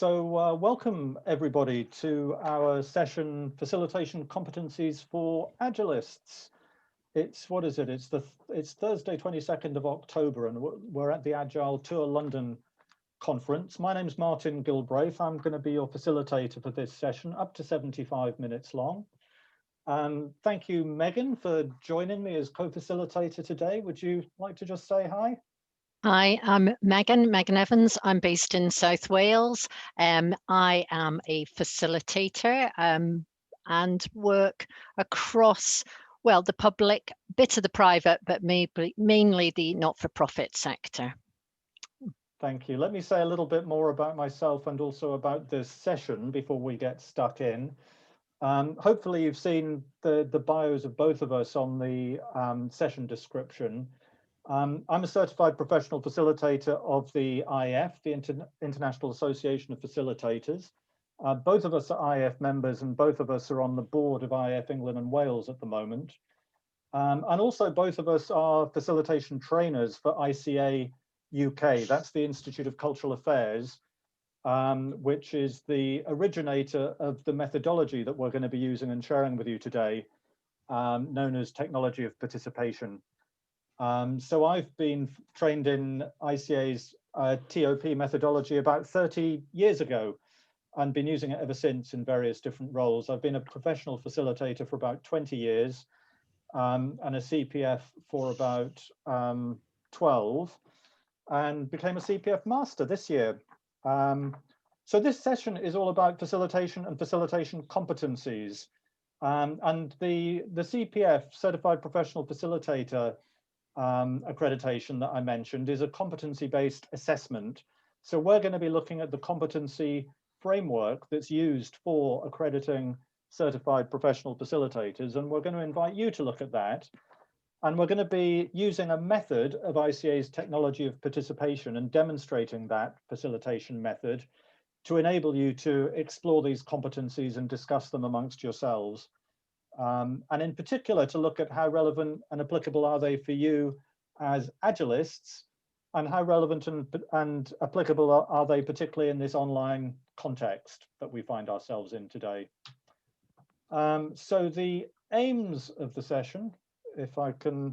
Welcome everybody to our session, Facilitation Competencies for Agilists. What is it? It's Thursday, 22nd of October, and we're at the Agile Tour London conference. My name's Martin Gilbraith. I'm going to be your facilitator for this session, up to 75 minutes long. Thank you, Megan, for joining me as co-facilitator today. Would you like to just say hi? Hi, I'm Megan Evans. I'm based in South Wales. I am a facilitator and work across, well, the public, bit of the private, but mainly the not-for-profit sector. Thank you. Let me say a little bit more about myself and also about this session before we get stuck in. Hopefully you've seen the bios of both of us on the session description. I'm a certified professional facilitator of the IAF, the International Association of Facilitators. Both of us are IAF members and both of us are on the board of IAF England and Wales at the moment. And also both of us are facilitation trainers for ICA UK. That's the Institute of Cultural Affairs, which is the originator of the methodology that we're going to be using and sharing with you today, known as Technology of Participation. So I've been trained in ICA's TOP methodology about 30 years ago and been using it ever since in various different roles. I've been a professional facilitator for about 20 years and a CPF for about 12 and became a CPF master this year. So this session is all about facilitation and facilitation competencies. And the CPF, Certified Professional Facilitator, accreditation that I mentioned is a competency-based assessment. So we're going to be looking at the competency framework that's used for accrediting certified professional facilitators, and we're going to invite you to look at that. And we're going to be using a method of ICA's Technology of Participation and demonstrating that facilitation method to enable you to explore these competencies and discuss them amongst yourselves. And in particular, to look at how relevant and applicable are they for you as Agilists, and how relevant and applicable are they particularly in this online context that we find ourselves in today. So the aims of the session, if I can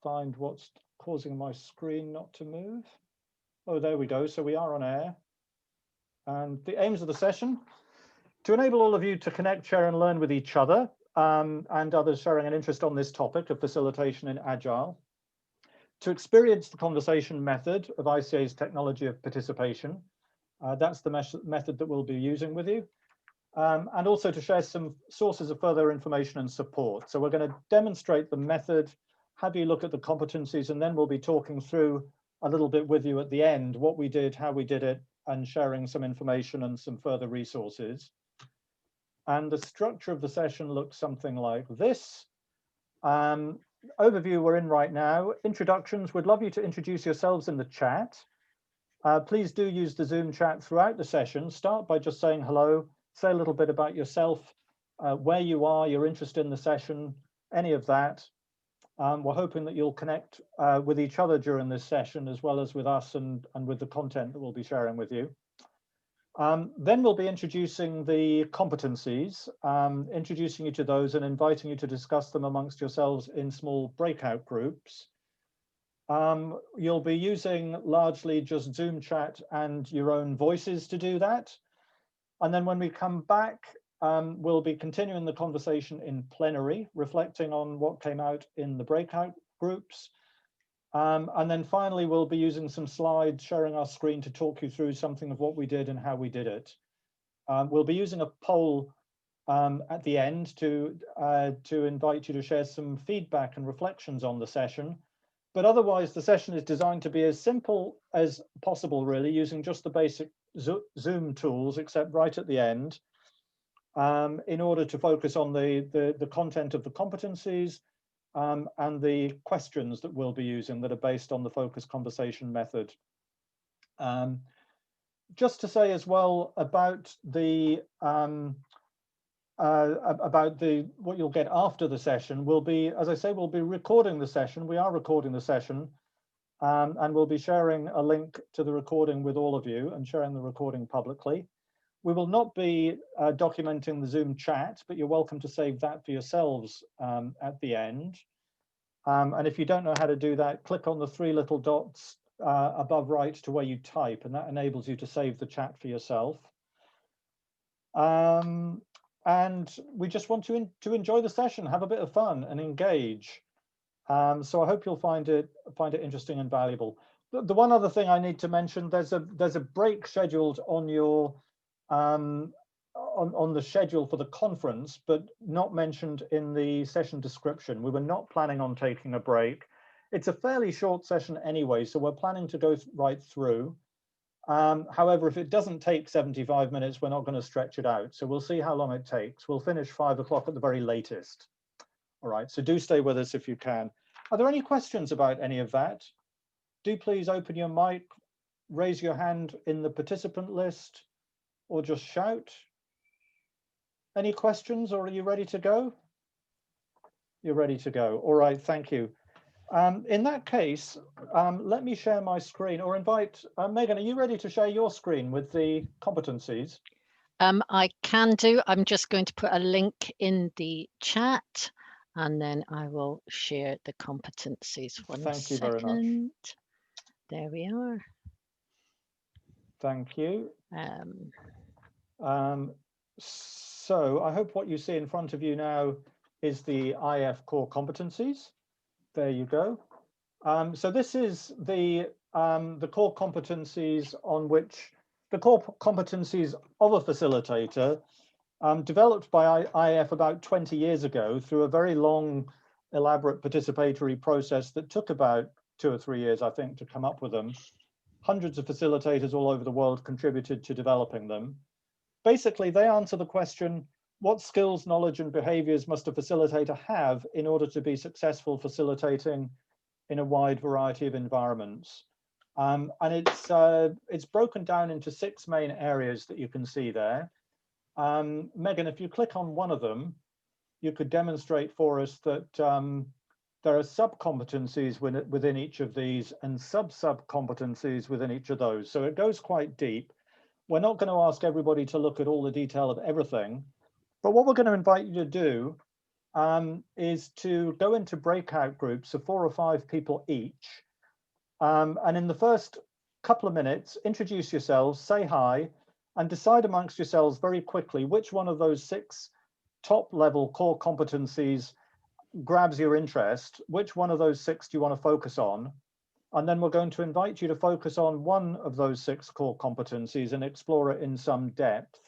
find what's causing my screen not to move. Oh, there we go. So we are on air. And the aims of the session: to enable all of you to connect, share and learn with each other and others sharing an interest on this topic of facilitation in Agile. To experience the conversation method of ICA's Technology of Participation. That's the method that we'll be using with you. And also to share some sources of further information and support. So we're going to demonstrate the method, have you look at the competencies, and then we'll be talking through a little bit with you at the end, what we did, how we did it, and sharing some information and some further resources. And the structure of the session looks something like this. Overview we're in right now. Introductions, we'd love you to introduce yourselves in the chat. Please do use the Zoom chat throughout the session. Start by just saying hello, say a little bit about yourself, where you are, your interest in the session, any of that. We're hoping that you'll connect with each other during this session, as well as with us and with the content that we'll be sharing with you. Then we'll be introducing the competencies, introducing you to those and inviting you to discuss them amongst yourselves in small breakout groups. You'll be using largely just Zoom chat and your own voices to do that. And then when we come back, we'll be continuing the conversation in plenary, reflecting on what came out in the breakout groups. And then finally, we'll be using some slides, sharing our screen to talk you through something of what we did and how we did it. We'll be using a poll at the end to invite you to share some feedback and reflections on the session. But otherwise, the session is designed to be as simple as possible, really, using just the basic Zoom tools, except right at the end, in order to focus on the content of the competencies and the questions that we'll be using that are based on the focused conversation method. Just to say as well about what you'll get after the session, we'll be, as I say, we'll be recording the session. We are recording the session, and we'll be sharing a link to the recording with all of you and sharing the recording publicly. We will not be documenting the Zoom chat, but you're welcome to save that for yourselves at the end. And if you don't know how to do that, click on the 3 little dots above right to where you type, and that enables you to save the chat for yourself. And we just want to enjoy the session, have a bit of fun and engage. So I hope you'll find it interesting and valuable. The one other thing I need to mention, there's a break scheduled on your on the schedule for the conference, but not mentioned in the session description. We were not planning on taking a break. It's a fairly short session anyway, so we're planning to go right through. However, if it doesn't take 75 minutes, we're not going to stretch it out. So we'll see how long it takes. We'll finish 5 o'clock at the very latest. All right, so do stay with us if you can. Are there any questions about any of that? Do please open your mic, raise your hand in the participant list, or just shout. Any questions, or are you ready to go? You're ready to go. All right, thank you. In that case, let me share my screen or invite Megan, are you ready to share your screen with the competencies? I can do. I'm just going to put a link in the chat and then I will share the competencies. Thank you very much. There we are. Thank you. So I hope what you see in front of you now is the IAF Core Competencies. There you go. So this is the core competencies on which the core competencies of a facilitator, developed by IAF about 20 years ago through a very long, elaborate participatory process that took about 2 or 3 years, I think, to come up with them. Hundreds of facilitators all over the world contributed to developing them. Basically, they answer the question, what skills, knowledge, and behaviors must a facilitator have in order to be successful facilitating in a wide variety of environments? And it's broken down into 6 main areas that you can see there. Megan, if you click on one of them, you could demonstrate for us that there are sub-competencies within each of these and sub-competencies within each of those. So it goes quite deep. We're not going to ask everybody to look at all the detail of everything, but what we're going to invite you to do is to go into breakout groups of 4 or 5 people each. And in the first couple of minutes, introduce yourselves, say hi, and decide amongst yourselves very quickly which one of those 6 top level core competencies grabs your interest, which one of those 6 do you want to focus on? And then we're going to invite you to focus on one of those 6 core competencies and explore it in some depth.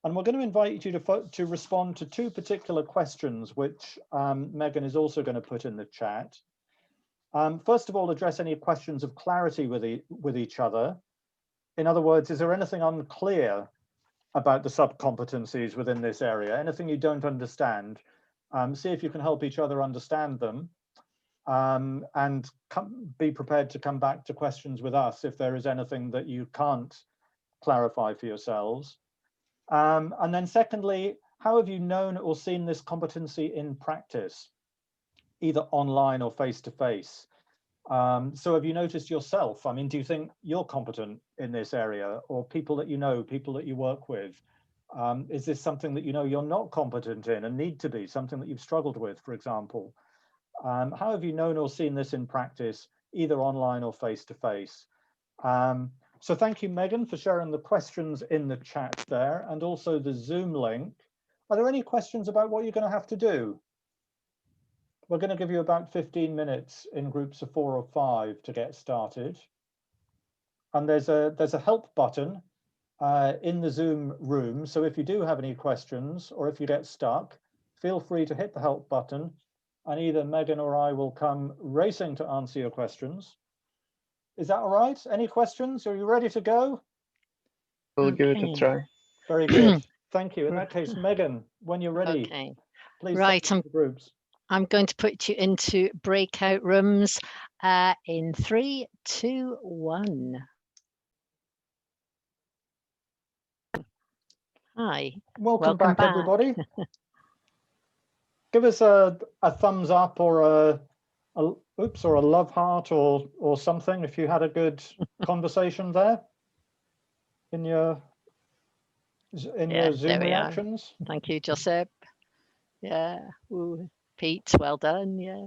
And we're going to invite you to respond to 2 particular questions, which Megan is also going to put in the chat. First of all, address any questions of clarity with each other. In other words, is there anything unclear about the sub-competencies within this area? Anything you don't understand? See if you can help each other understand them, and be prepared to come back to questions with us if there is anything that you can't clarify for yourselves. And then secondly, how have you known or seen this competency in practice, either online or face-to-face? So have you noticed yourself? I mean, do you think you're competent in this area, or people that you know, people that you work with? Is this something that you know you're not competent in and need to be, something that you've struggled with, for example? How have you known or seen this in practice, either online or face-to-face? So thank you, Megan, for sharing the questions in the chat there, and also the Zoom link. Are there any questions about what you're going to have to do? We're going to give you about 15 minutes in groups of 4 or 5 to get started. And there's a help button in the Zoom room. So if you do have any questions, or if you get stuck, feel free to hit the help button, and either Megan or I will come racing to answer your questions. Is that all right? Any questions? Are you ready to go? We'll give it a try. Very good. Thank you. In that case, Megan, when you're ready, please right, take the groups. I'm going to put you into breakout rooms in 3, 2, 1. Hi. Welcome back, everybody. Give us a thumbs up or oops, or a love heart or something if you had a good conversation there in your There Zoom we are. reactions. Thank you, Joseph. Yeah. Ooh, Pete, well done. Yeah.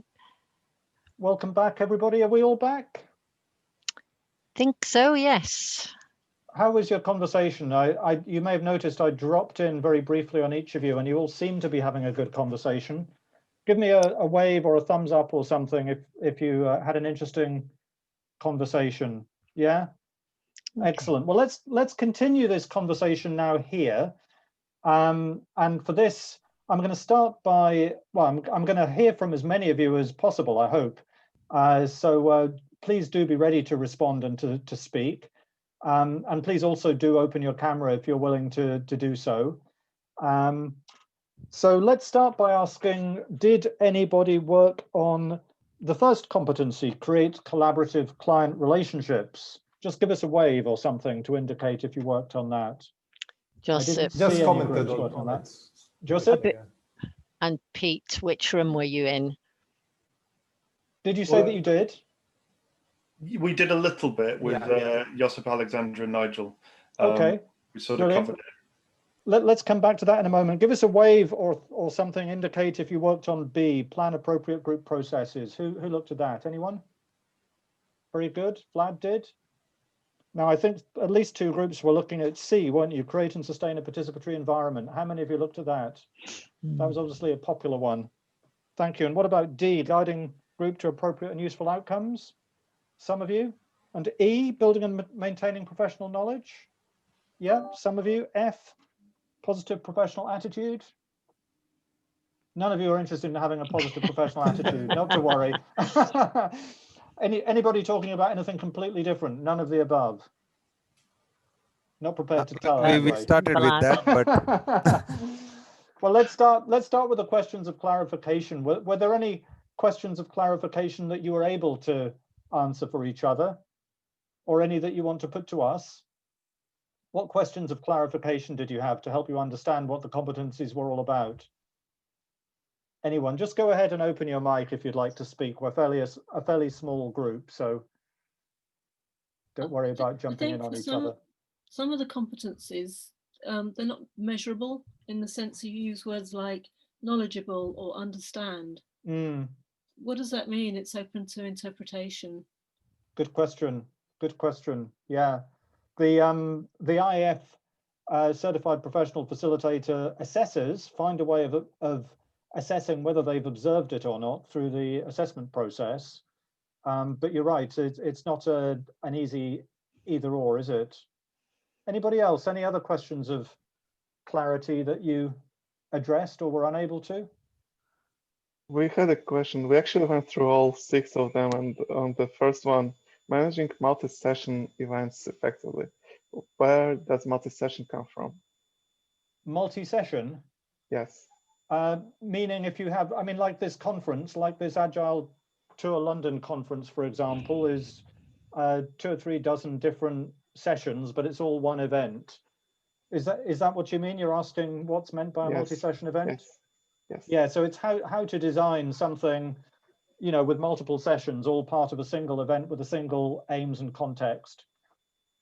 Welcome back, everybody. Are we all back? Think so, yes. How was your conversation? You may have noticed I dropped in very briefly on each of you, and you all seem to be having a good conversation. Give me a wave or a thumbs up or something if you had an interesting conversation. Yeah, okay. Excellent. Well, let's continue this conversation now here. And for this, I'm going to start by, well, I'm going to hear from as many of you as possible, I hope. So please do be ready to respond and to speak. And please also do open your camera if you're willing to do so. So let's start by asking, did anybody work on the first competency, create collaborative client relationships? Just give us a wave or something to indicate if you worked on that. Joseph. Just commented on that. it. Joseph? And Pete, which room were you in? Did you say that you did? We did a little bit with Josip, Alexandra, and Nigel. Okay. We sort of covered it. Let's come back to that in a moment. Give us a wave or something, indicate if you worked on B, plan appropriate group processes. Who looked at that? Anyone? Very good. Vlad did. Now, I think at least two groups were looking at C, weren't you? Create and sustain a participatory environment. How many of you looked at that? That was obviously a popular one. Thank you. And what about D, guiding group to appropriate and useful outcomes? Some of you. And E, building and maintaining professional knowledge? Yeah, some of you. F, positive professional attitude. None of you are interested in having a positive professional attitude, not to worry. Anybody talking about anything completely different? None of the above. Not prepared to tell. We started with that, but well, let's start with the questions of clarification. Were there any questions of clarification that you were able to answer for each other, or any that you want to put to us? What questions of clarification did you have to help you understand what the competencies were all about? Anyone? Just go ahead and open your mic if you'd like to speak. We're a fairly small group, so don't worry about jumping in on each other. Some of the competencies, they're not measurable in the sense you use words like knowledgeable or understand. What does that mean? It's open to interpretation. Good question. Good question. Yeah. The IAF Certified Professional Facilitator assessors find a way of assessing whether they've observed it or not through the assessment process. But you're right, it's not an easy either or, is it? Anybody else? Any other questions of clarity that you addressed or were unable to? We had a question. We actually went through all 6 of them, and on the first one, managing multi-session events effectively. Where does multi-session come from? Multi-session? Yes. Meaning if you have, I mean, like this conference, like this Agile Tour London conference, for example, is 2 or 3 dozen different sessions, but it's all one event. Is that what you mean? You're asking what's meant by a multi-session event? Yes. Yes. Yeah, so it's how to design something, you know, with multiple sessions, all part of a single event with a single aims and context.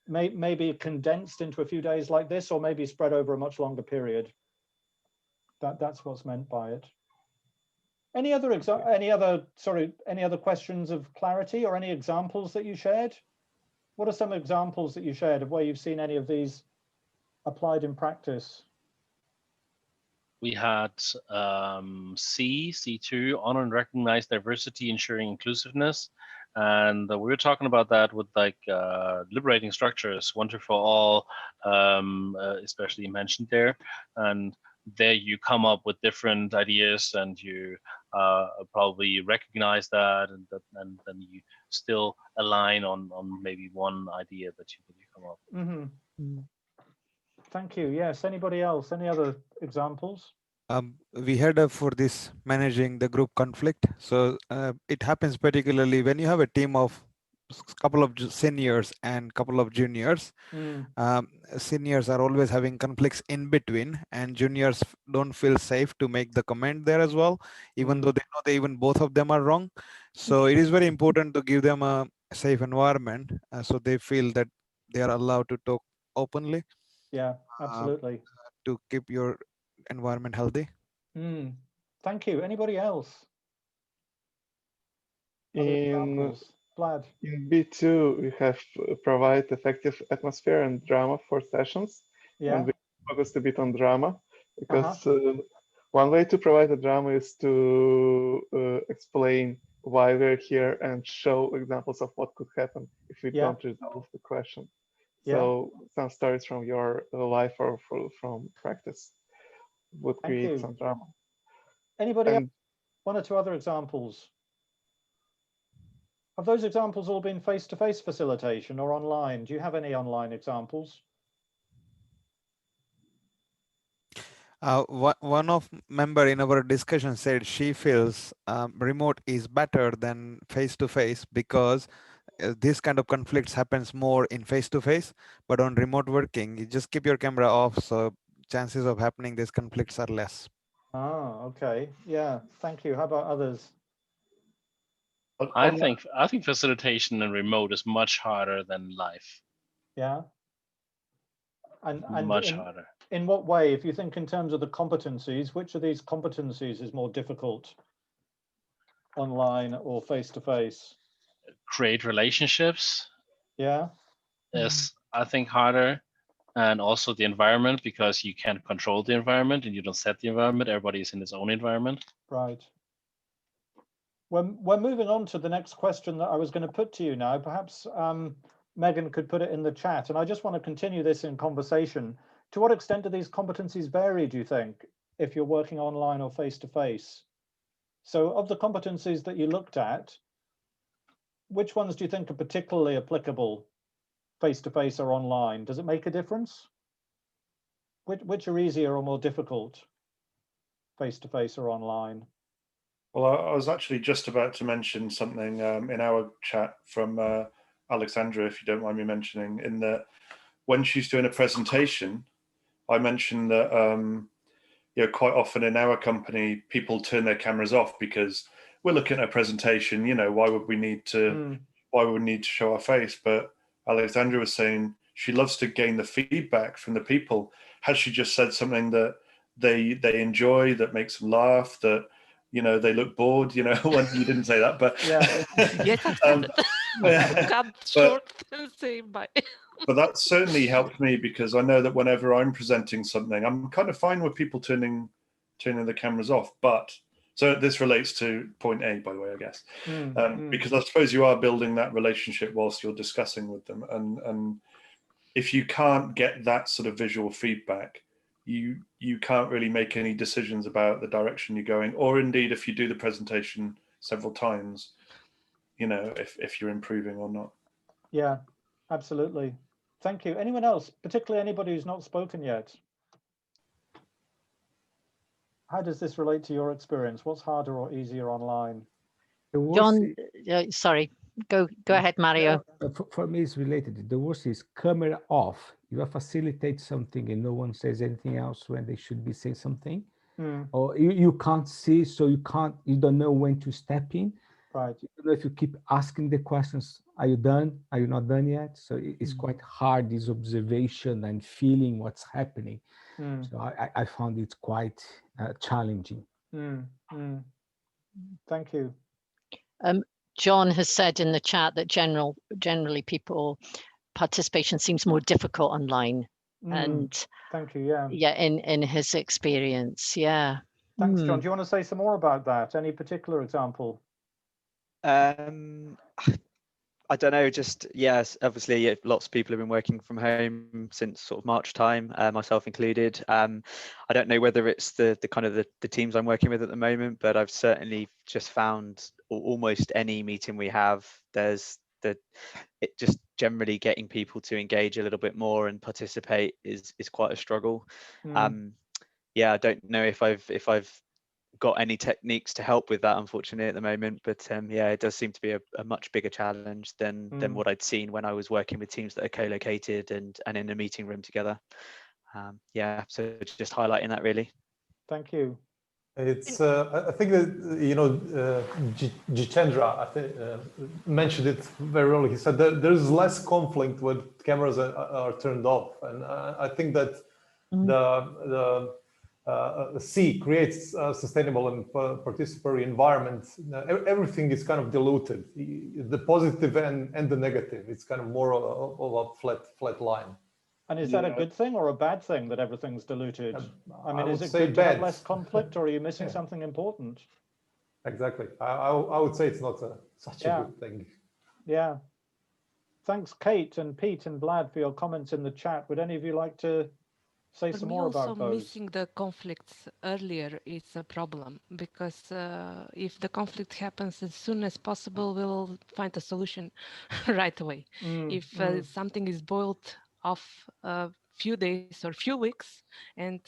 Maybe condensed into a few days like this, or maybe spread over a much longer period. That's what's meant by it. Any other questions of clarity or any examples that you shared? What are some examples that you shared of where you've seen any of these applied in practice? We had C2, honor and recognize diversity, ensuring inclusiveness. And we were talking about that with like liberating structures, one for all, especially mentioned there. And there you come up with different ideas and you probably recognize that and then you still align on maybe one idea that you come up with. Mm-hmm. Thank you. Yes. Anybody else? Any other examples? We had for this managing the group conflict. So it happens particularly when you have a team of couple of seniors and couple of juniors. Seniors are always having conflicts in between, and juniors don't feel safe to make the comment there as well, even though they know even both of them are wrong. So it is very important to give them a safe environment, so they feel that they are allowed to talk openly. Yeah, absolutely. To keep your environment healthy. Thank you. Anybody else? In Vlad. In B2, we have provide effective atmosphere and drama for sessions. Yeah. And we focused a bit on drama because one way to provide a drama is to explain why we're here and show examples of what could happen if we don't resolve the question. So some stories from your life or from practice would create some drama. Anybody else? One or two other examples? Have those examples all been face-to-face facilitation or online? Do you have any online examples? One of member in our discussion said she feels remote is better than face-to-face because this kind of conflicts happens more in face-to-face, but on remote working, you just keep your camera off, so chances of happening these conflicts are less. Ah, okay. Yeah, thank you. How about others? I think facilitation in remote is much harder than live. Yeah. And much harder. In what way? If you think in terms of the competencies, which of these competencies is more difficult, online or face-to-face? Create relationships. Yeah. Is I think harder, and also the environment, because you can't control the environment and you don't set the environment. Everybody is in its own environment. Right. We're moving on to the next question that I was going to put to you now. Perhaps Megan could put it in the chat, and I just want to continue this in conversation. To what extent do these competencies vary, do you think, if you're working online or face-to-face? So of the competencies that you looked at, which ones do you think are particularly applicable face-to-face or online? Does it make a difference? Which are easier or more difficult, face-to-face or online? Well, I was actually just about to mention something in our chat from Alexandra, if you don't mind me mentioning, in that when she's doing a presentation, I mentioned that you know, quite often in our company, people turn their cameras off because we're looking at a presentation. You know, why would we need to show our face? But Alexandra was saying she loves to gain the feedback from the people. Has she just said something that they enjoy, that makes them laugh, that, you know, they look bored, you know, when you didn't say that, but yeah. Yes, I've said it. Cut short and say bye. But that certainly helped me, because I know that whenever I'm presenting something, I'm kind of fine with people turning the cameras off. But so this relates to point A, by the way, I guess, because I suppose you are building that relationship whilst you're discussing with them, and if you can't get that sort of visual feedback, you can't really make any decisions about the direction you're going, or indeed if you do the presentation several times, you know, if you're improving or not. Yeah, absolutely. Thank you. Anyone else, particularly anybody who's not spoken yet? How does this relate to your experience? What's harder or easier online? John, sorry, go ahead, Mario. For me, it's related. The worst is camera off. You facilitate something and no one says anything else when they should be saying something. Or you can't see, so you don't know when to step in. Right. You don't know if you keep asking the questions, are you done? Are you not done yet? So it's quite hard, this observation and feeling what's happening. So I found it quite challenging. Thank you. John has said in the chat that generally people participation seems more difficult online. And thank you. Yeah, in his experience. Yeah. Thanks, John. Do you want to say some more about that? Any particular example? I don't know, just, yes, obviously lots of people have been working from home since sort of March time, myself included. I don't know whether it's the kind of the teams I'm working with at the moment, but I've certainly just found almost any meeting we have, there's it just generally getting people to engage a little bit more and participate is quite a struggle. Yeah, I don't know if I've got any techniques to help with that, unfortunately, at the moment, but yeah, it does seem to be a much bigger challenge than what I'd seen when I was working with teams that are co-located and in a meeting room together. Yeah, so just highlighting that, really. Thank you. It's I think that Jitendra mentioned it very early. He said that there's less conflict when cameras are turned off, and I think that the C creates a sustainable and participatory environment. Everything is kind of diluted, the positive and the negative. It's kind of more of a flat line. And is that a good thing or a bad thing that everything's diluted? I mean, is it good bad. to have less conflict, or are you missing something important? Exactly. I would say it's not such a good thing. Yeah. Thanks, Kate and Pete and Vlad, for your comments in the chat. Would any of you like to say some more about those? Missing the conflicts earlier is a problem, because if the conflict happens as soon as possible, we'll find a solution right away. If something is boiled off a few days or few weeks, and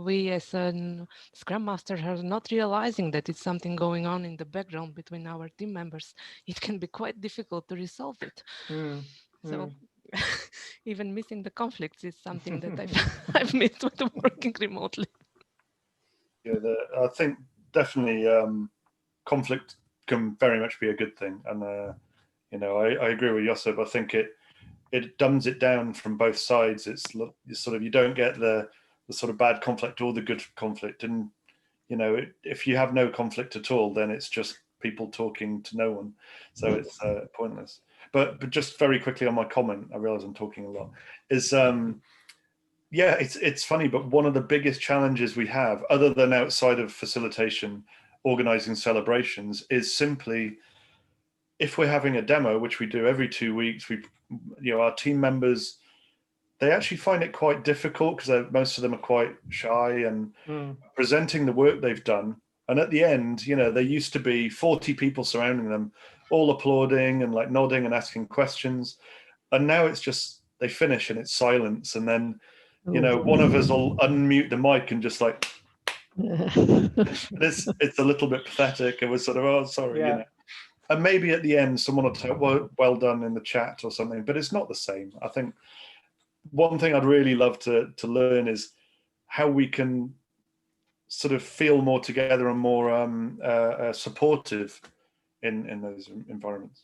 we as a Scrum Master are not realizing that it's something going on in the background between our team members, it can be quite difficult to resolve it. So even missing the conflicts is something that I've missed with working remotely. Yeah, I think definitely conflict can very much be a good thing, and I agree with Josip. I think it dumbs it down from both sides. It's sort of, you don't get the sort of bad conflict or the good conflict, and if you have no conflict at all, then it's just people talking to no one, so it's pointless. But just very quickly on my comment, I realize I'm talking a lot, is it's funny, but one of the biggest challenges we have, other than outside of facilitation, organizing celebrations, is simply, if we're having a demo, which we do every 2 weeks, our team members, they actually find it quite difficult because most of them are quite shy and presenting the work they've done. And at the end, there used to be 40 people surrounding them, all applauding and like nodding and asking questions. And now it's just, they finish and it's silence. And then, one of us will unmute the mic and just like, it's a little bit pathetic. It was sort of, oh, sorry, And maybe at the end, someone will say, well done in the chat or something, but it's not the same. I think one thing I'd really love to learn is how we can sort of feel more together and more supportive in those environments.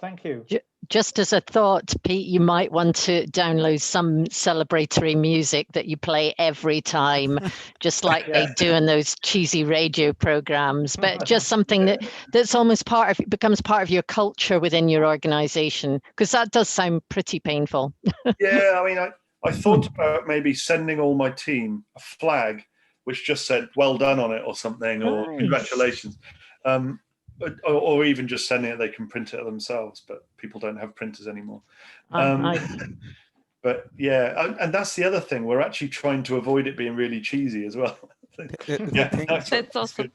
Thank you. Just as a thought, Pete, you might want to download some celebratory music that you play every time, just like they do in those cheesy radio programs, but just something that's almost becomes part of your culture within your organization, because that does sound pretty painful. Yeah, I mean, I thought about maybe sending all my team a flag which just said well done on it or something, or congratulations. Or even just sending it, they can print it themselves, but people don't have printers anymore. But yeah, and that's the other thing. We're actually trying to avoid it being really cheesy as well. That's awesome.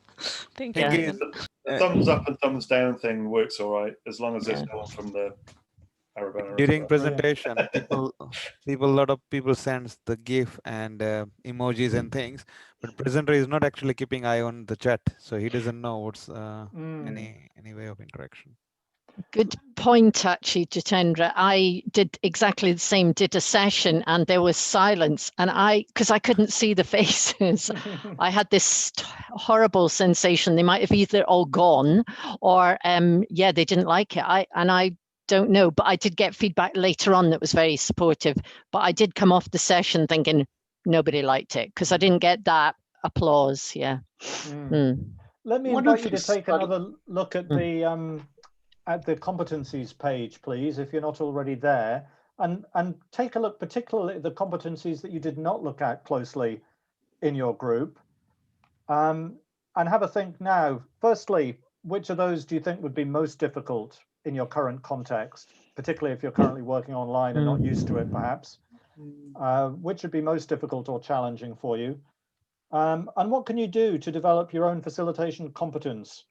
Thank you. The thumbs up and thumbs down thing works all right, as long as there's no one from the Arabella. During presentation, a lot of people send the GIF and emojis and things, but presenter is not actually keeping eye on the chat, so he doesn't know what's any way of interaction. Good point, actually, Jitendra. I did exactly the same, did a session and there was silence, and because I couldn't see the faces, I had this horrible sensation they might have either all gone or they didn't like it. I don't know, but I did get feedback later on that was very supportive, but I did come off the session thinking nobody liked it because I didn't get that applause. Let me invite you to take another look at the competencies page, please, if you're not already there, and take a look particularly at the competencies that you did not look at closely in your group, and have a think now. Firstly, which of those do you think would be most difficult in your current context, particularly if you're currently working online and not used to it, perhaps? Which would be most difficult or challenging for you? And what can you do to develop your own facilitation competence,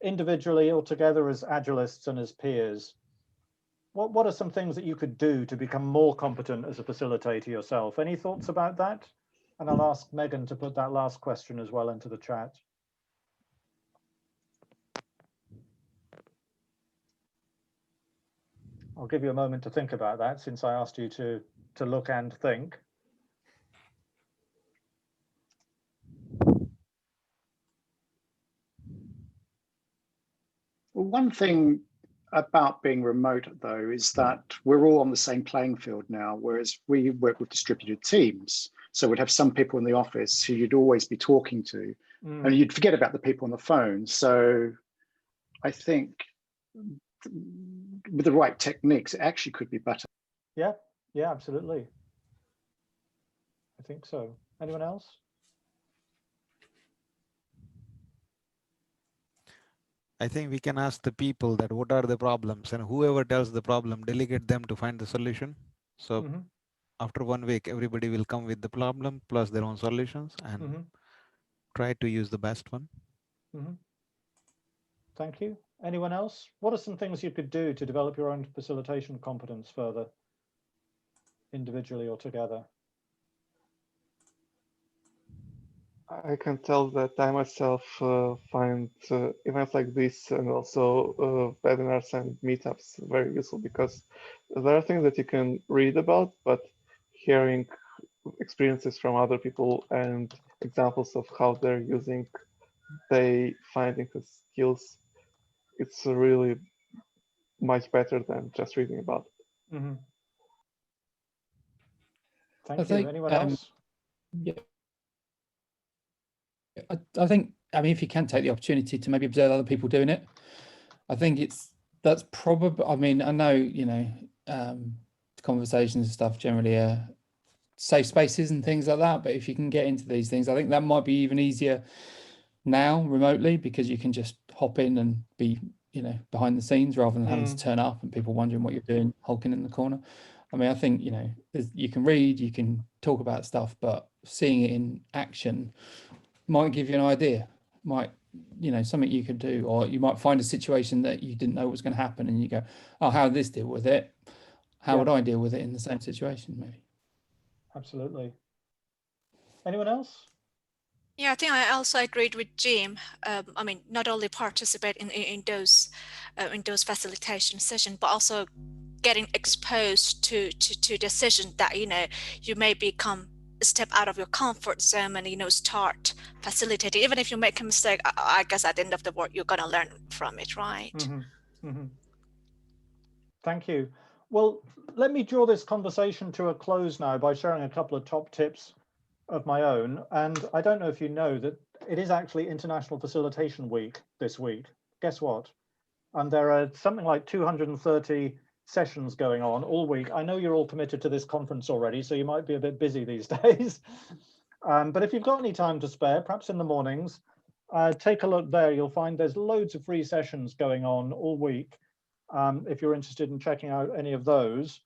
individually or together as Agilists and as peers? What are some things that you could do to become more competent as a facilitator yourself? Any thoughts about that? And I'll ask Megan to put that last question as well into the chat. I'll give you a moment to think about that, since I asked you to look and think. Well, one thing about being remote, though, is that we're all on the same playing field now, whereas we work with distributed teams. So we'd have some people in the office who you'd always be talking to, and you'd forget about the people on the phone. So I think with the right techniques, it actually could be better. Yeah, absolutely. I think so. Anyone else? I think we can ask the people that what are the problems, and whoever tells the problem, delegate them to find the solution. So after 1 week, everybody will come with the problem plus their own solutions and try to use the best one. Thank you. Anyone else? What are some things you could do to develop your own facilitation competence further, individually or together? I can tell that I myself find events like this and also webinars and meetups very useful, because there are things that you can read about, but hearing experiences from other people and examples of how they're using, they finding the skills, it's really much better than just reading about it. Thank you. Anyone else? Yeah. I think, I mean, if you can take the opportunity to maybe observe other people doing it, I think that's probably, I mean, I know, you know, conversations and stuff generally are safe spaces and things like that, but if you can get into these things, I think that might be even easier now remotely, because you can just hop in and be, you know, behind the scenes rather than having to turn up and people wondering what you're doing, hulking in the corner. I mean, I think, you know, you can read, you can talk about stuff, but seeing it in action might give you an idea, might, you know, something you could do, or you might find a situation that you didn't know was going to happen and you go, oh, how would this deal with it? How would I deal with it in the same situation, maybe? Absolutely. Anyone else? Yeah, I think I also agreed with Jim. I mean, not only participate in those facilitation sessions, but also getting exposed to decisions that, you know, you may become a step out of your comfort zone and, you know, start facilitating. Even if you make a mistake, I guess at the end of the work, you're going to learn from it, right? Thank you. Well, let me draw this conversation to a close now by sharing a couple of top tips of my own. And I don't know if you know that it is actually International Facilitation Week this week. Guess what? And there are something like 230 sessions going on all week. I know you're all committed to this conference already, so you might be a bit busy these days. But if you've got any time to spare, perhaps in the mornings, take a look there. You'll find there's loads of free sessions going on all week, if you're interested in checking out any of those.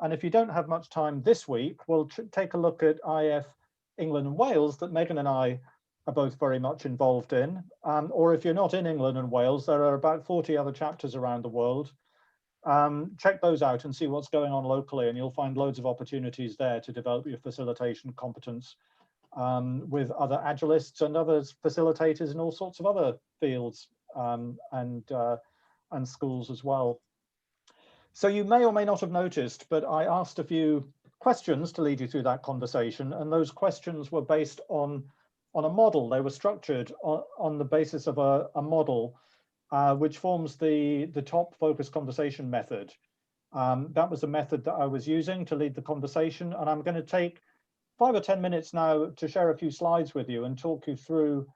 And if you don't have much time this week, we'll take a look at IAF England and Wales that Megan and I are both very much involved in. Or if you're not in England and Wales, there are about 40 other chapters around the world. Check those out and see what's going on locally, and you'll find loads of opportunities there to develop your facilitation competence with other Agilists and other facilitators in all sorts of other fields and schools as well. So you may or may not have noticed, but I asked a few questions to lead you through that conversation, and those questions were based on a model. They were structured on the basis of a model which forms the top focus conversation method. That was the method that I was using to lead the conversation, and I'm going to take 5 or 10 minutes now to share a few slides with you and talk you through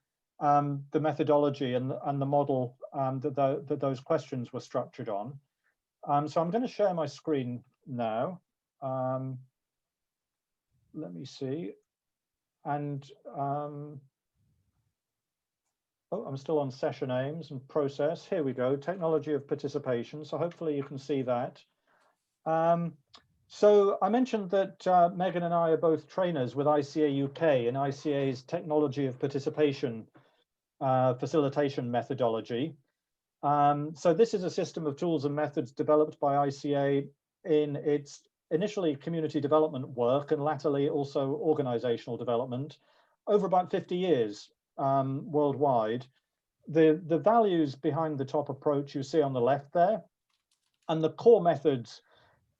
the methodology and the model that those questions were structured on. So I'm going to share my screen now. Let me see. And oh, I'm still on session aims and process. Here we go, technology of participation. So hopefully you can see that. So I mentioned that Megan and I are both trainers with ICA UK and ICA's technology of participation facilitation methodology. So this is a system of tools and methods developed by ICA in its initially community development work and latterly also organizational development over about 50 years worldwide. The values behind the top approach you see on the left there, and the core methods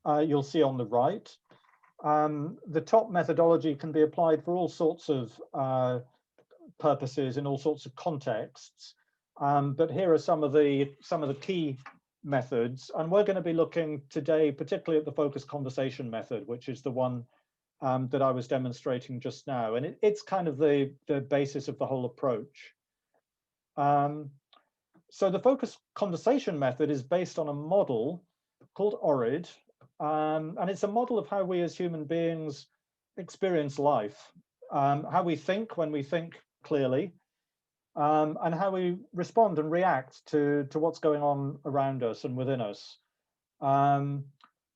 you'll see on the right. The top methodology can be applied for all sorts of purposes in all sorts of contexts. But here are some of the key methods, and we're going to be looking today particularly at the focused conversation method, which is the one that I was demonstrating just now, and it's kind of the basis of the whole approach. So the focused conversation method is based on a model called ORID, and it's a model of how we as human beings experience life, how we think when we think clearly, and how we respond and react to what's going on around us and within us.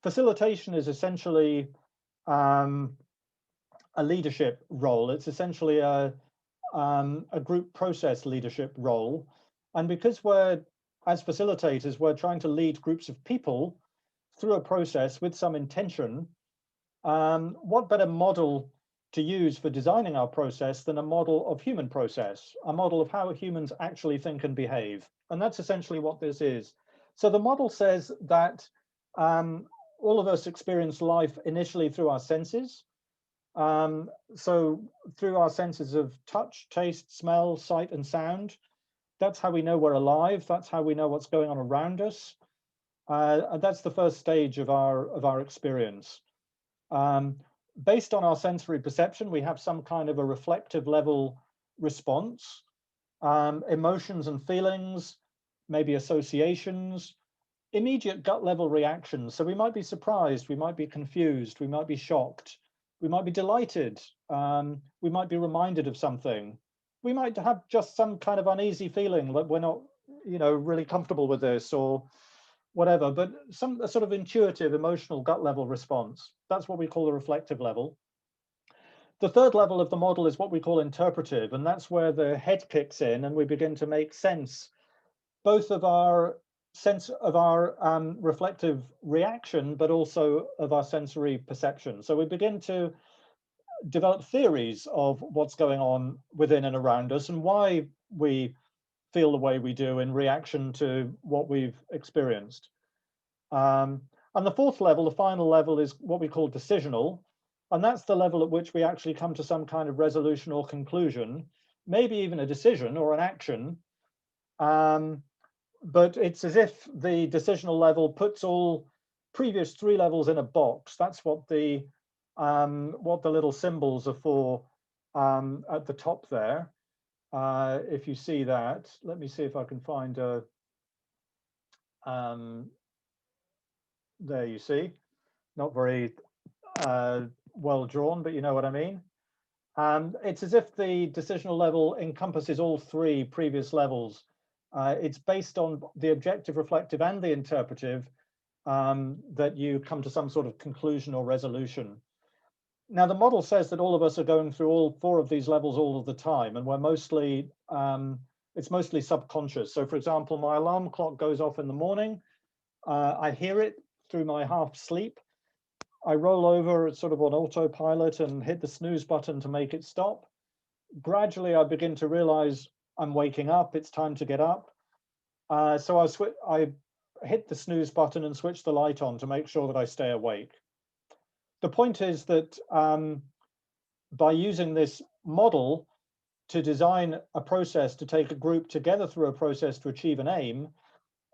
Facilitation is essentially a leadership role. It's essentially a group process leadership role. And because we're, as facilitators, we're trying to lead groups of people through a process with some intention, what better model to use for designing our process than a model of human process, a model of how humans actually think and behave. And that's essentially what this is. So the model says that all of us experience life initially through our senses. So through our senses of touch, taste, smell, sight, and sound. That's how we know we're alive. That's how we know what's going on around us. And that's the first stage of our experience. Based on our sensory perception, we have some kind of a reflective level response, emotions and feelings, maybe associations, immediate gut level reactions. So we might be surprised, we might be confused, we might be shocked, we might be delighted, we might be reminded of something. We might have just some kind of uneasy feeling that we're not, really comfortable with this or whatever, but some sort of intuitive, emotional gut level response. That's what we call the reflective level. The third level of the model is what we call interpretive, and that's where the head kicks in and we begin to make sense, both of our sense of our reflective reaction, but also of our sensory perception. So we begin to develop theories of what's going on within and around us and why we feel the way we do in reaction to what we've experienced. And the fourth level, the final level, is what we call decisional. And that's the level at which we actually come to some kind of resolution or conclusion, maybe even a decision or an action. But it's as if the decisional level puts all previous three levels in a box. That's what the little symbols are for at the top there. If you see that, let me see if I can find a, there you see, not very well drawn, but you know what I mean. It's as if the decisional level encompasses all three previous levels. It's based on the objective, reflective, and the interpretive that you come to some sort of conclusion or resolution. Now, the model says that all of us are going through all four of these levels all of the time, and we're mostly, it's mostly subconscious. So, for example, my alarm clock goes off in the morning. I hear it through my half sleep. I roll over sort of on autopilot and hit the snooze button to make it stop. Gradually, I begin to realize I'm waking up. It's time to get up. So I hit the snooze button and switch the light on to make sure that I stay awake. The point is that by using this model to design a process to take a group together through a process to achieve an aim,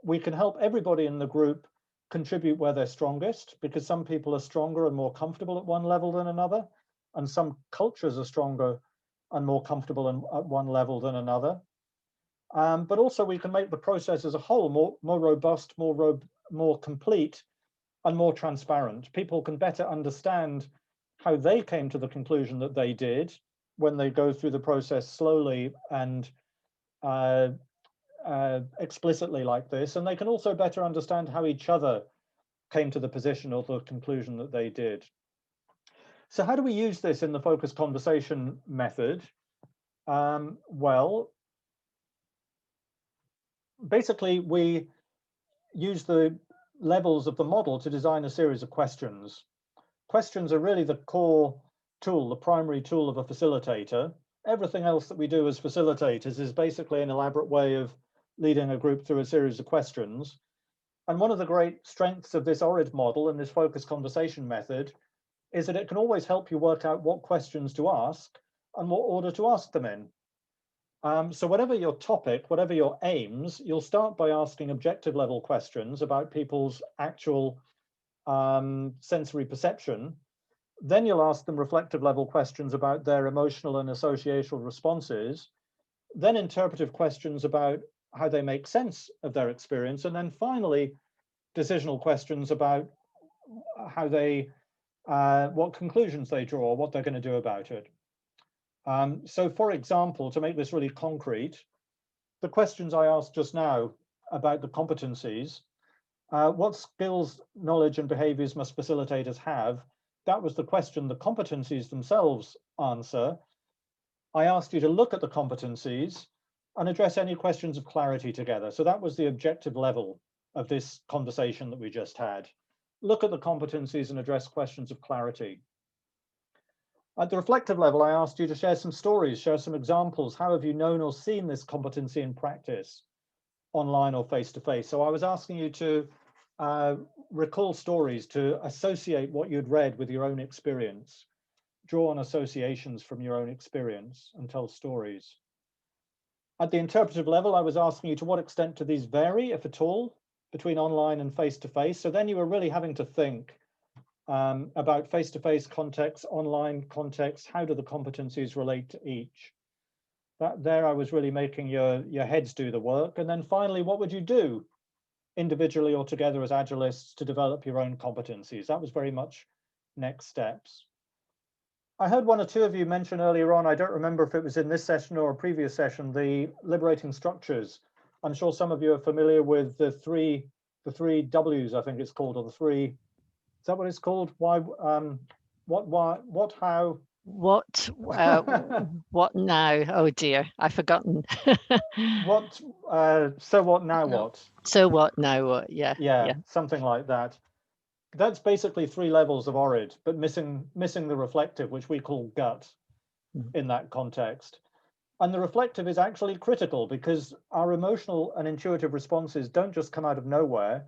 we can help everybody in the group contribute where they're strongest, because some people are stronger and more comfortable at one level than another, and some cultures are stronger and more comfortable at one level than another. But also we can make the process as a whole more robust, more complete, and more transparent. People can better understand how they came to the conclusion that they did when they go through the process slowly and explicitly like this, and they can also better understand how each other came to the position or the conclusion that they did. So how do we use this in the focused conversation method? Well, basically we use the levels of the model to design a series of questions. Questions are really the core tool, the primary tool of a facilitator. Everything else that we do as facilitators is basically an elaborate way of leading a group through a series of questions. And one of the great strengths of this ORID model and this focused conversation method is that it can always help you work out what questions to ask and what order to ask them in. So whatever your topic, whatever your aims, you'll start by asking objective level questions about people's actual sensory perception. Then you'll ask them reflective level questions about their emotional and associational responses, then interpretive questions about how they make sense of their experience, and then finally decisional questions about how they, what conclusions they draw, what they're going to do about it. So for example, to make this really concrete, the questions I asked just now about the competencies, what skills, knowledge and behaviours must facilitators have? That was the question the competencies themselves answer. I asked you to look at the competencies and address any questions of clarity together. So that was the objective level of this conversation that we just had. Look at the competencies and address questions of clarity. At the reflective level, I asked you to share some stories, share some examples. How have you known or seen this competency in practice, online or face-to-face? So I was asking you to recall stories, to associate what you'd read with your own experience, draw on associations from your own experience and tell stories. At the interpretive level, I was asking you to what extent do these vary, if at all, between online and face-to-face? So then you were really having to think about face-to-face context, online context, how do the competencies relate to each? There I was really making your heads do the work. And then finally, what would you do individually or together as Agilists to develop your own competencies? That was very much next steps. I heard one or two of you mention earlier on, I don't remember if it was in this session or a previous session, the liberating structures. I'm sure some of you are familiar with the three W's, I think it's called, or the three, is that what it's called? Why, what, how? What now? Oh dear, I've forgotten. What, so what, now what? So what, now what? Yeah. Something like that. That's basically 3 levels of ORID, but missing the reflective, which we call gut in that context. And the reflective is actually critical because our emotional and intuitive responses don't just come out of nowhere.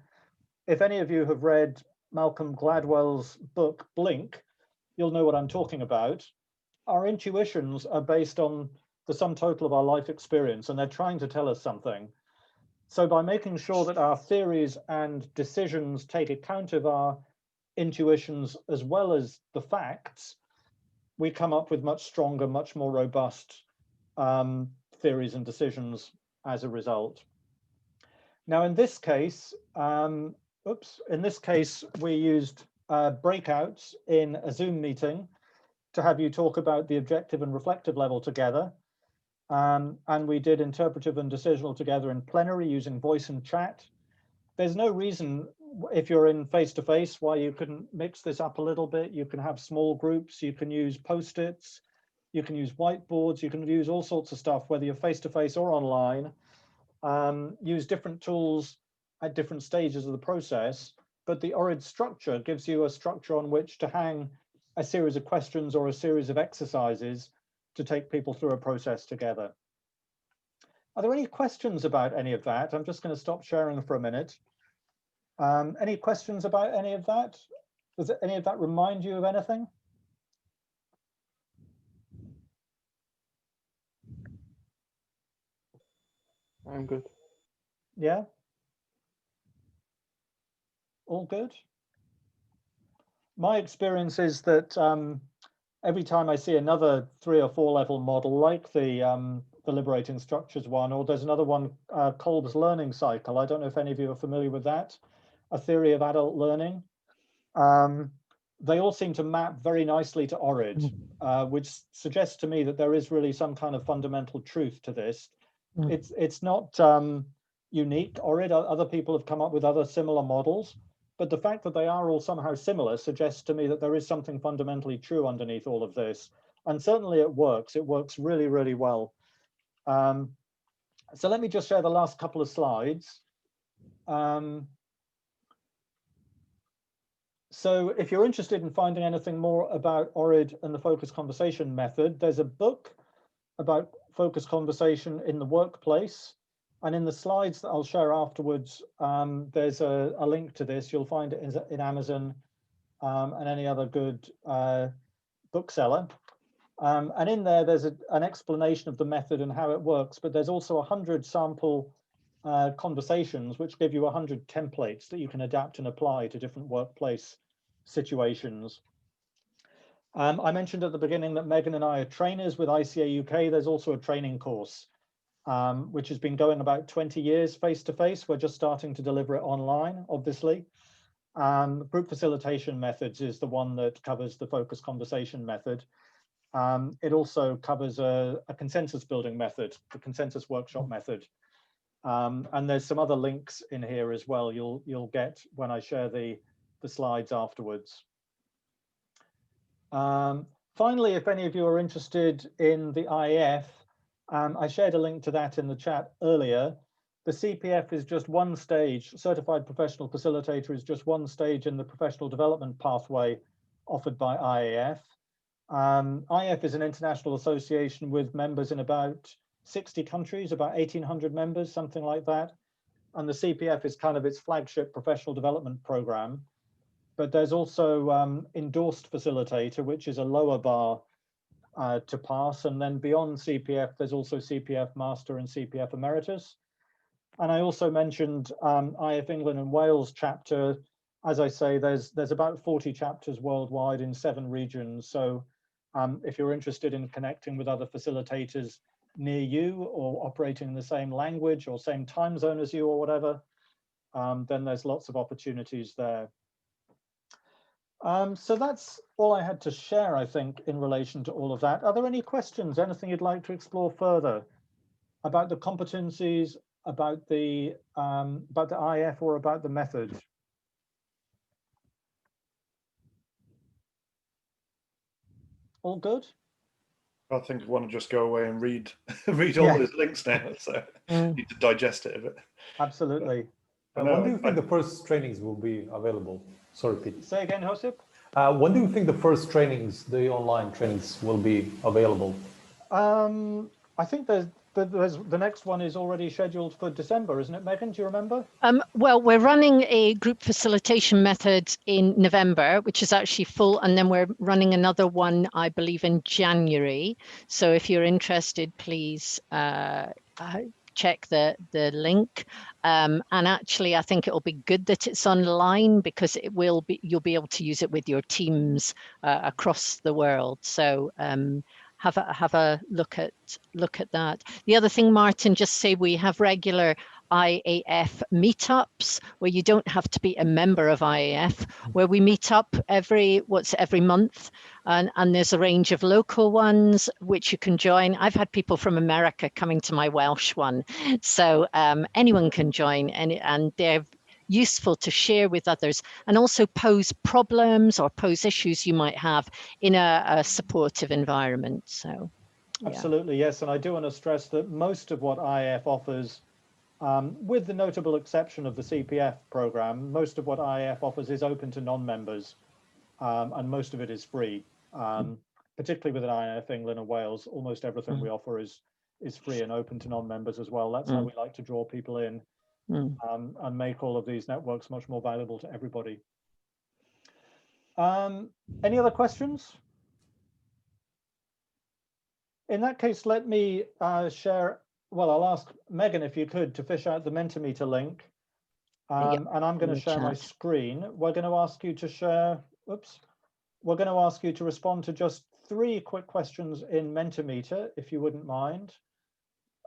If any of you have read Malcolm Gladwell's book, Blink, you'll know what I'm talking about. Our intuitions are based on the sum total of our life experience, and they're trying to tell us something. So by making sure that our theories and decisions take account of our intuitions as well as the facts, we come up with much stronger, much more robust theories and decisions as a result. Now, in this case, we used breakouts in a Zoom meeting to have you talk about the objective and reflective level together. And we did interpretive and decisional together in plenary using voice and chat. There's no reason, if you're in face-to-face, why you couldn't mix this up a little bit. You can have small groups, you can use post-its, you can use whiteboards, you can use all sorts of stuff, whether you're face-to-face or online. Use different tools at different stages of the process, but the ORID structure gives you a structure on which to hang a series of questions or a series of exercises to take people through a process together. Are there any questions about any of that? I'm just going to stop sharing for a minute. Any questions about any of that? Does any of that remind you of anything? I'm good. Yeah? All good? My experience is that every time I see another 3 or 4 level model like the liberating structures one, or there's another one, Kolb's learning cycle. I don't know if any of you are familiar with that, a theory of adult learning. They all seem to map very nicely to ORID, which suggests to me that there is really some kind of fundamental truth to this. It's not unique. ORID, other people have come up with other similar models, but the fact that they are all somehow similar suggests to me that there is something fundamentally true underneath all of this. And certainly it works. It works really, really well. So let me just share the last couple of slides. So if you're interested in finding anything more about ORID and the focused conversation method, there's a book about focused conversation in the workplace. And in the slides that I'll share afterwards, there's a link to this. You'll find it in Amazon and any other good bookseller. And in there, there's an explanation of the method and how it works, but there's also 100 sample conversations, which give you 100 templates that you can adapt and apply to different workplace situations. I mentioned at the beginning that Megan and I are trainers with ICA UK. There's also a training course, which has been going about 20 years face-to-face. We're just starting to deliver it online, obviously. Group facilitation methods is the one that covers the focus conversation method. It also covers a consensus building method, the consensus workshop method. And there's some other links in here as well you'll get when I share the slides afterwards. Finally, if any of you are interested in the IAF, I shared a link to that in the chat earlier. The CPF is just one stage, Certified Professional Facilitator is just one stage in the professional development pathway offered by IAF. IAF is an international association with members in about 60 countries, about 1,800 members, something like that. And the CPF is kind of its flagship professional development program. But there's also endorsed facilitator, which is a lower bar to pass. And then beyond CPF, there's also CPF Master and CPF Emeritus. And I also mentioned IAF England and Wales chapter. As I say, there's about 40 chapters worldwide in 7 regions. So if you're interested in connecting with other facilitators near you or operating in the same language or same time zone as you or whatever, then there's lots of opportunities there. So that's all I had to share, I think, in relation to all of that. Are there any questions, anything you'd like to explore further about the competencies, about the IAF, or about the method? All good? I think I want to just go away and read all those links now, so I need to digest it a bit. Absolutely. When do you think the first trainings will be available? Sorry, Pete. Say again, Josip. When do you think the first trainings, the online trainings, will be available? I think the next one is already scheduled for December, isn't it, Megan? Do you remember? Well, we're running a group facilitation method in November, which is actually full, and then we're running another one, I believe, in January. So if you're interested, please check the link. And actually, I think it'll be good that it's online, because it will be, you'll be able to use it with your teams across the world. So have a look at that. The other thing, Martin, just say we have regular IAF meetups where you don't have to be a member of IAF, where we meet up every month, and there's a range of local ones which you can join. I've had people from America coming to my Welsh one, so anyone can join, and they're useful to share with others, and also pose problems or pose issues you might have in a supportive environment. So yeah. Absolutely, yes, and I do want to stress that most of what IAF offers, with the notable exception of the CPF program, most of what IAF offers is open to non-members, and most of it is free. Particularly with an IAF England and Wales, almost everything we offer is free and open to non-members as well. That's how we like to draw people in, and make all of these networks much more valuable to everybody. Any other questions? In that case, let me share. Well, I'll ask Megan if you could to fish out the Mentimeter link, and I'm going to share my screen. We're going to ask you to share. Oops. We're going to ask you to respond to just 3 quick questions in Mentimeter, if you wouldn't mind.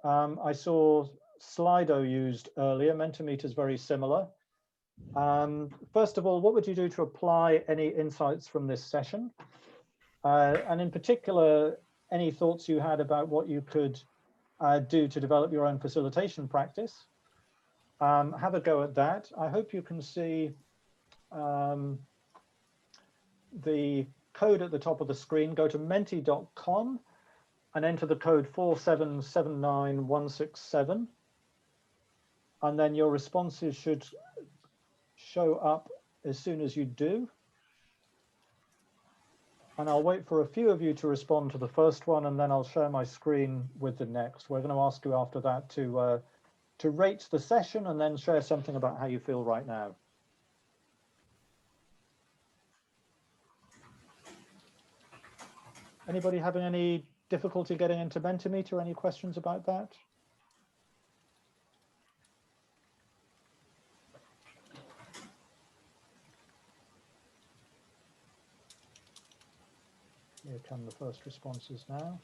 I saw Slido used earlier. Mentimeter is very similar. First of all, what would you do to apply any insights from this session? And in particular, any thoughts you had about what you could do to develop your own facilitation practice? Have a go at that. I hope you can see the code at the top of the screen. Go to menti.com and enter the code 4779167. And then your responses should show up as soon as you do. And I'll wait for a few of you to respond to the first one, and then I'll share my screen with the next. We're going to ask you after that to rate the session and then share something about how you feel right now. Anybody having any difficulty getting into Mentimeter? Any questions about that? Here come the first responses now.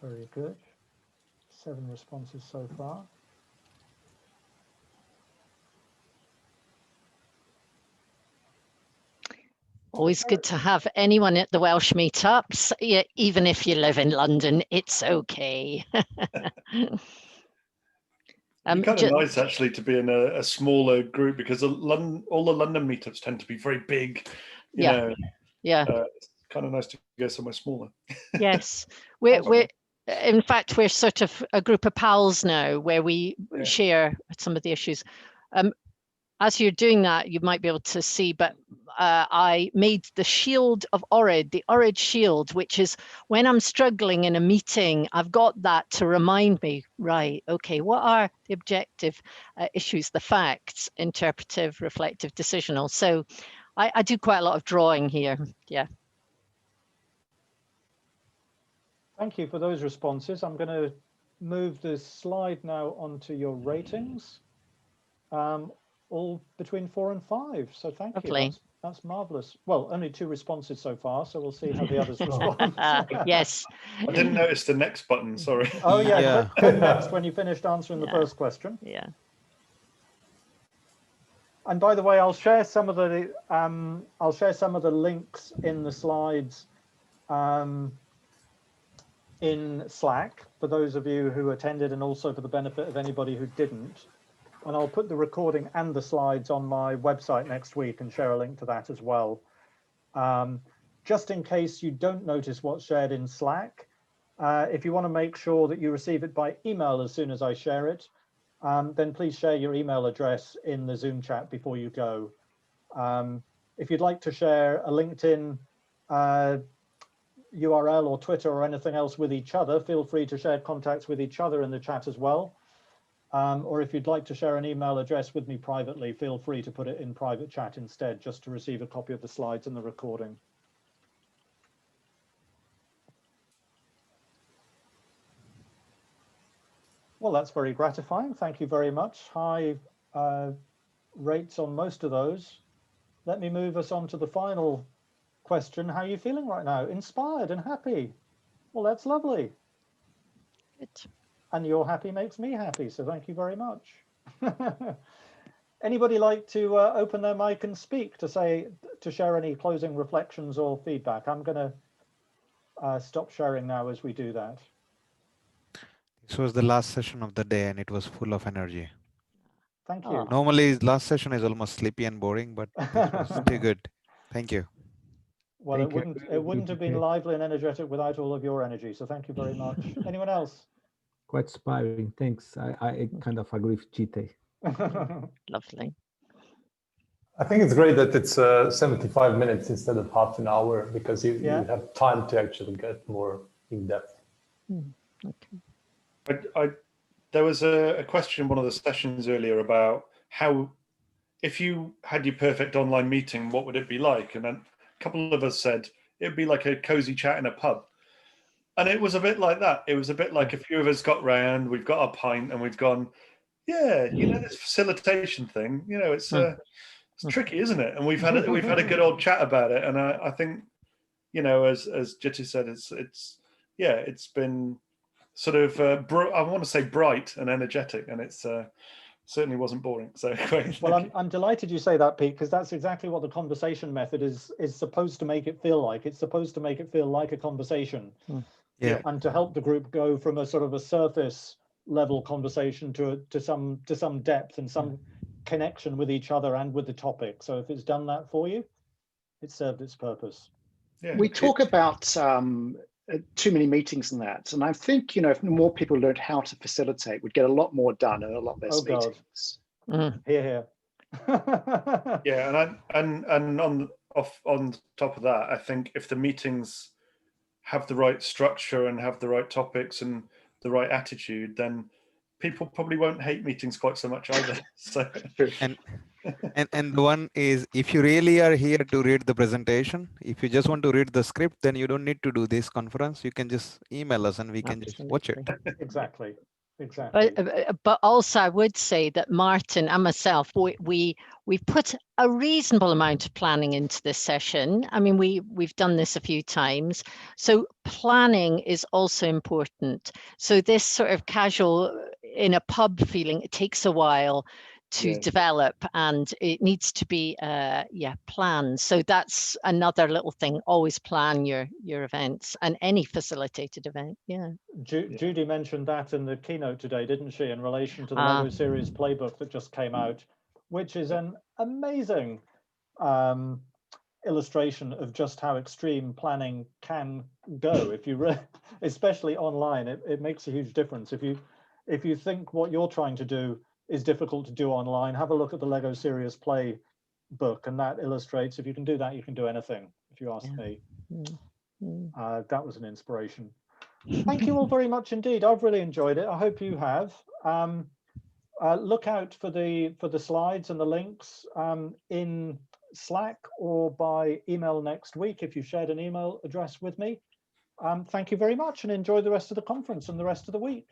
Very good. 7 responses so far. Always good to have anyone at the Welsh meetups. Yeah, even if you live in London, it's okay. It's kind of nice actually to be in a smaller group, because all the London meetups tend to be very big. You know, it's kind of nice to go somewhere smaller. Yes, we're in fact, we're sort of a group of pals now where we share some of the issues. As you're doing that, you might be able to see, but I made the shield of Orid, the Orid shield, which is when I'm struggling in a meeting, I've got that to remind me, right, okay, what are the objective issues, the facts, interpretive, reflective, decisional. So I do quite a lot of drawing here, yeah. Thank you for those responses. I'm going to move the slide now onto your ratings, all between 4 and 5. So thank you. That's marvelous. Well, only 2 responses so far, so we'll see how the others respond. Yes. I didn't notice the next button. Sorry. Oh yeah. Click next when you finished answering the first question. Yeah. And by the way, I'll share some of the links in the slides in Slack for those of you who attended, and also for the benefit of anybody who didn't. And I'll put the recording and the slides on my website next week and share a link to that as well. Just in case you don't notice what's shared in Slack, if you want to make sure that you receive it by email as soon as I share it, then please share your email address in the Zoom chat before you go. If you'd like to share a LinkedIn URL or Twitter or anything else with each other, feel free to share contacts with each other in the chat as well. Or if you'd like to share an email address with me privately, feel free to put it in private chat instead, just to receive a copy of the slides and the recording. Well, that's very gratifying. Thank you very much. High rates on most of those. Let me move us on to the final question. How are you feeling right now? Inspired and happy? Well, that's lovely. Good. And you're happy makes me happy, so thank you very much. Anybody like to open their mic and speak to share any closing reflections or feedback? I'm going to stop sharing now as we do that. This was the last session of the day and it was full of energy. Thank you. Normally last session is almost sleepy and boring, but it was still good. Thank you. Well, it wouldn't have been lively and energetic without all of your energy, so thank you very much. Anyone else? Quite inspiring, thanks. I kind of agree with Chite. Lovely. I think it's great that it's 75 minutes instead of half an hour, because you have time to actually get more in depth. Okay. There was a question in one of the sessions earlier about how, if you had your perfect online meeting, what would it be like? And then a couple of us said it'd be like a cozy chat in a pub. And it was a bit like that. It was a bit like a few of us got round, we've got a pint and we've gone, yeah, you know, this facilitation thing, you know, it's tricky, isn't it? And we've had a good old chat about it. And I think, you know, as Jitty said, it's been sort of I want to say bright and energetic, and it's certainly wasn't boring. So great. Well, I'm delighted you say that, Pete, because that's exactly what the conversation method is supposed to make it feel like. It's supposed to make it feel like a conversation. Yeah. And to help the group go from a sort of a surface level conversation to some depth and some connection with each other and with the topic. So if it's done that for you, it served its purpose. Yeah. We talk about too many meetings and that, and I think, you know, if more people learned how to facilitate, we'd get a lot more done and a lot less meetings. Hear, hear. Yeah, and on top of that, I think if the meetings have the right structure and have the right topics and the right attitude, then people probably won't hate meetings quite so much either. So and the one is, if you really are here to read the presentation, if you just want to read the script, then you don't need to do this conference. You can just email us and we can just watch it. Exactly. Exactly. But also I would say that Martin and myself, we've put a reasonable amount of planning into this session. I mean, we've done this a few times. So planning is also important. So this sort of casual in a pub feeling, it takes a while to develop, and it needs to be planned. So that's another little thing. Always plan your events and any facilitated event. Judy mentioned that in the keynote today, didn't she, in relation to the Lego series playbook that just came out, which is an amazing illustration of just how extreme planning can go. If you especially online, it makes a huge difference. If you think what you're trying to do is difficult to do online, have a look at the Lego Serious Play book, and that illustrates if you can do that, you can do anything, if you ask me. That was an inspiration. Thank you all very much indeed. I've really enjoyed it. I hope you have. Look out for the slides and the links in Slack or by email next week if you've shared an email address with me. Thank you very much and enjoy the rest of the conference and the rest of the week.